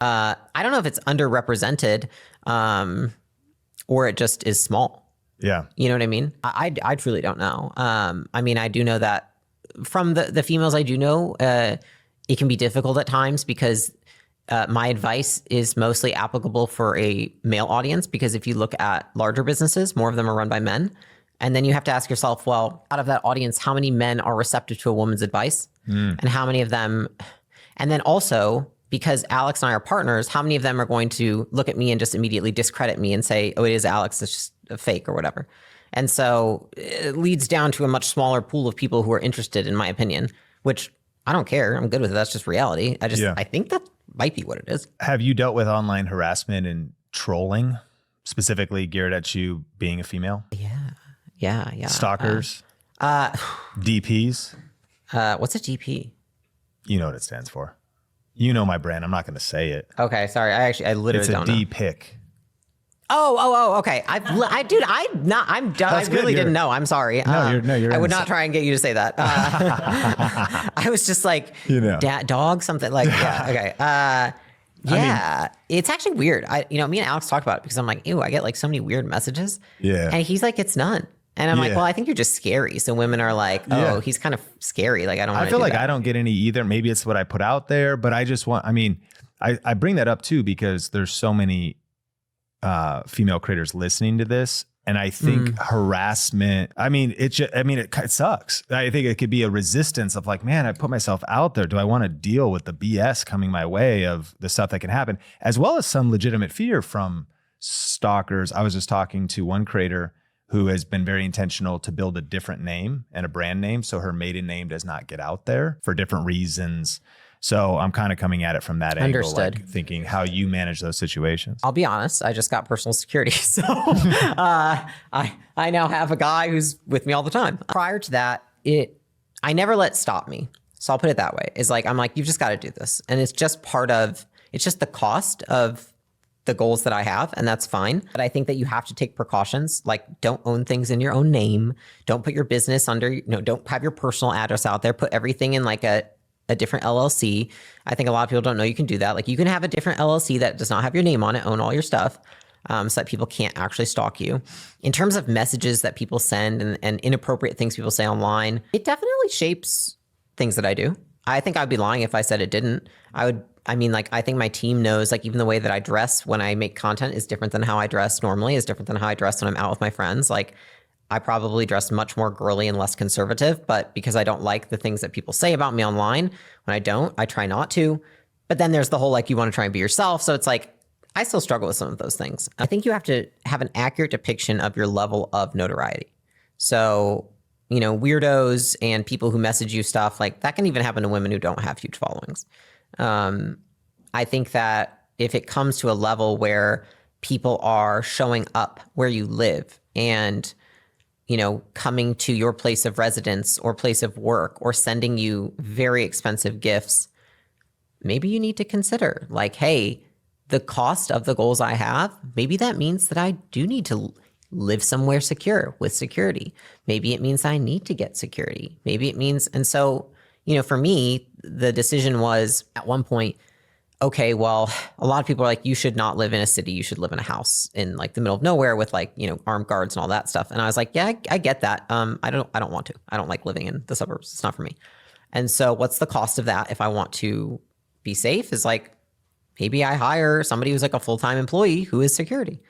I don't know if it's underrepresented, or it just is small. Yeah. You know what I mean? I truly don't know. I mean, I do know that from the females I do know, it can be difficult at times because my advice is mostly applicable for a male audience, because if you look at larger businesses, more of them are run by men. And then you have to ask yourself, well, out of that audience, how many men are receptive to a woman's advice? And how many of them, and then also, because Alex and I are partners, how many of them are going to look at me and just immediately discredit me and say, oh, it is Alex, it's just a fake or whatever. And so it leads down to a much smaller pool of people who are interested, in my opinion, which I don't care. I'm good with it. That's just reality. I think that might be what it is. Have you dealt with online harassment and trolling, specifically geared at you being a female? Yeah. Stalkers? DPs? What's a DP? You know what it stands for. You know my brand. I'm not going to say it. Okay, sorry. I literally don't know. It's a D-pick. Oh, okay. I really didn't know. I'm sorry. No, you're I would not try and get you to say that. I was just like, dog, something like, okay. Yeah, it's actually weird. Me and Alex talked about it because I'm like, ew, I get like so many weird messages. Yeah. And he's like, it's none. And I'm like, well, I think you're just scary. So women are like, oh, he's kind of scary. Like, I feel like I don't get any either. Maybe it's what I put out there, but I just want, I bring that up too, because there's so many female creators listening to this. And I think harassment, it sucks. I think it could be a resistance of like, man, I put myself out there. Do I want to deal with the BS coming my way of the stuff that can happen, as well as some legitimate fear from stalkers? I was just talking to one creator who has been very intentional to build a different name and a brand name, so her maiden name does not get out there for different reasons. So I'm kind of coming at it from that angle, like thinking how you manage those situations. I'll be honest, I just got personal security. So I now have a guy who's with me all the time. Prior to that, I never let it stop me. So I'll put it that way. It's like, I'm like, you've just got to do this. And it's just it's just the cost of the goals that I have, and that's fine. But I think that you have to take precautions, like don't own things in your own name. Don't put your business under, don't have your personal address out there. Put everything in like a different LLC. I think a lot of people don't know you can do that. Like you can have a different LLC that does not have your name on it, own all your stuff, so that people can't actually stalk you. In terms of messages that people send and inappropriate things people say online, it definitely shapes things that I do. I think I'd be lying if I said it didn't. I think my team knows, like, even the way that I dress when I make content is different than how I dress normally, is different than how I dress when I'm out with my friends. Like, I probably dress much more girly and less conservative, but because I don't like the things that people say about me online, when I try not to. But then there's the whole, like, you want to try and be yourself. So it's like, I still struggle with some of those things. I think you have to have an accurate depiction of your level of notoriety. So, weirdos and people who message you stuff, like that can even happen to women who don't have huge followings. I think that if it comes to a level where people are showing up where you live and, coming to your place of residence or place of work or sending you very expensive gifts, maybe you need to consider like, hey, the cost of the goals I have, maybe that means that I do need to live somewhere secure with security. Maybe it means I need to get security. Maybe it means, and so, for me, the decision was at one point, okay, well, a lot of people are like, you should not live in a city. You should live in a house in like the middle of nowhere with like, armed guards and all that stuff. And I was like, yeah, I get that. I don't want to. I don't like living in the suburbs. It's not for me. And so what's the cost of that if I want to be safe is like, maybe I hire somebody who's like a full-time employee who is security.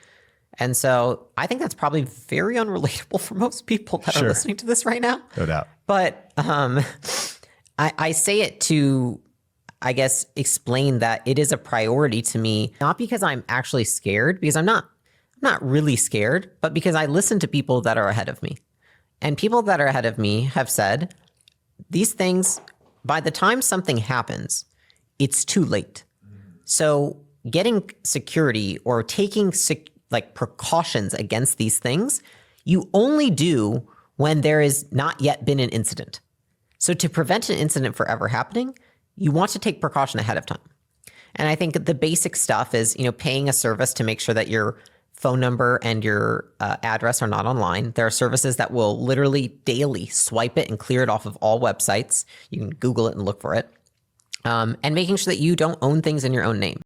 And so I think that's probably very unrelatable for most people that are listening to this right now. No doubt. But I say it to, I guess, explain that it is a priority to me, not because I'm actually scared, because I'm not really scared, but because I listen to people that are ahead of me. And people that are ahead of me have said these things, by the time something happens, it's too late. So getting security or taking precautions against these things, you only do when there has not yet been an incident. So to prevent an incident from ever happening, you want to take precaution ahead of time. And I think the basic stuff is, paying a service to make sure that your phone number and your address are not online. There are services that will literally daily swipe it and clear it off of all websites. You can Google it and look for it. And making sure that you don't own things in your own name.